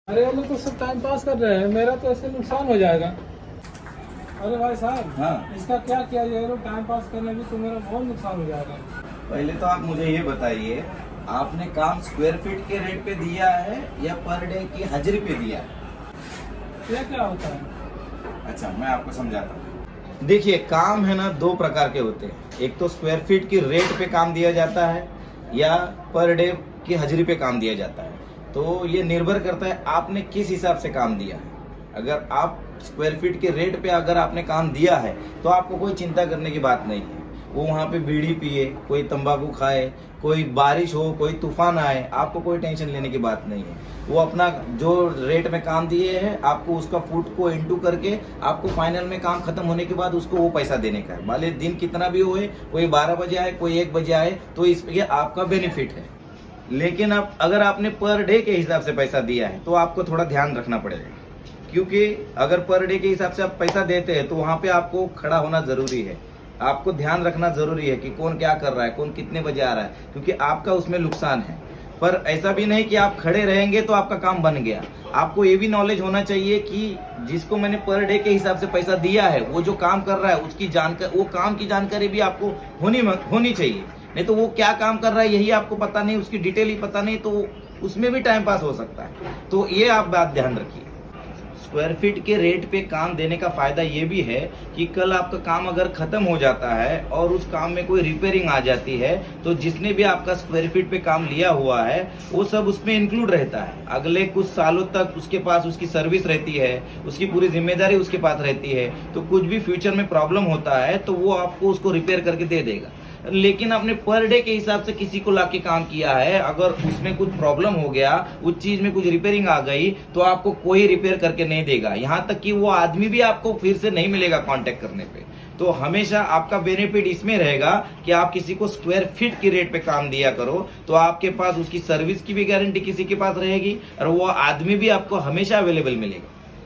अरे वो लोग तो सब टाइम पास कर रहे हैं, मेरा तो ऐसे नुकसान हो जाएगा। अरे भाई साहब, हाँ। इसका क्या किया जाए? ये लोग टाइम पास करने भी तो मेरा बहुत नुकसान हो जाएगा। पहले तो आप मुझे ये बताइए, आपने काम स्क्वायर फीट के रेट पे दिया है या पर डे की हाजिरी पे दिया है? ये क्या होता है? अच्छा, मैं आपको समझाता हूँ। देखिए, काम है ना दो प्रकार के होते हैं। एक तो स्क्वायर फीट की रेट पे काम दिया जाता है या पर डे की हाजिरी पे काम दिया जाता है। तो ये निर्भर करता है आपने किस हिसाब से काम दिया है। अगर आप स्क्वायर फीट के रेट पे अगर आपने काम दिया है तो आपको कोई चिंता करने की बात नहीं है। वो वहाँ पे बीड़ी पिए, कोई तंबाकू खाए, कोई बारिश हो, कोई तूफान आए, आपको कोई टेंशन लेने की बात नहीं है। वो अपना जो रेट में काम दिए हैं, आपको उसका फुट को इंटू करके आपको फाइनल में काम खत्म होने के बाद उसको वो पैसा देने का है। भले दिन कितना भी होए, कोई 12 बजे आए, कोई 1 बजे आए, तो इस ये आपका बेनिफिट है। लेकिन अब अगर आपने पर डे के हिसाब से पैसा दिया है तो आपको थोड़ा ध्यान रखना पड़ेगा, क्योंकि अगर पर डे के हिसाब से आप पैसा देते हैं तो वहाँ पे आपको खड़ा होना जरूरी है। आपको ध्यान रखना जरूरी है कि कौन क्या कर रहा है, कौन कितने बजे आ रहा है, क्योंकि आपका उसमें नुकसान है। पर ऐसा भी नहीं कि आप खड़े रहेंगे तो आपका काम बन गया। आपको ये भी नॉलेज होना चाहिए कि जिसको मैंने पर डे के हिसाब से पैसा दिया है, वो जो काम कर रहा है उसकी जानकारी, वो काम की जानकारी भी आपको होनी चाहिए। नहीं तो वो क्या काम कर रहा है यही आपको पता नहीं, उसकी डिटेल ही पता नहीं, तो उसमें भी टाइम पास हो सकता है। तो ये आप बात ध्यान रखिए। स्क्वायर फीट के रेट पे काम देने का फायदा ये भी है कि कल आपका काम अगर खत्म हो जाता है और उस काम में कोई रिपेयरिंग आ जाती है तो जिसने भी आपका स्क्वायर फीट पे काम लिया हुआ है वो सब उसमें इंक्लूड रहता है। अगले कुछ सालों तक उसके पास उसकी सर्विस रहती है, उसकी पूरी जिम्मेदारी उसके पास रहती है। तो कुछ भी फ्यूचर में प्रॉब्लम होता है तो वो आपको उसको रिपेयर करके दे देगा। लेकिन आपने पर डे के हिसाब से किसी को लाके काम किया है, अगर उसमें कुछ प्रॉब्लम हो गया, उस चीज में कुछ रिपेयरिंग आ गई, तो आपको कोई रिपेयर करके नहीं देगा। यहाँ तक कि वो आदमी भी आपको फिर से नहीं मिलेगा कांटेक्ट करने पे। तो हमेशा आपका बेनिफिट इसमें रहेगा कि आप किसी को स्क्वायर फीट की रेट पे काम दिया करो, तो आपके पास उसकी सर्विस की भी गारंटी किसी के पास रहेगी और वो आदमी भी आपको हमेशा अवेलेबल मिलेगा।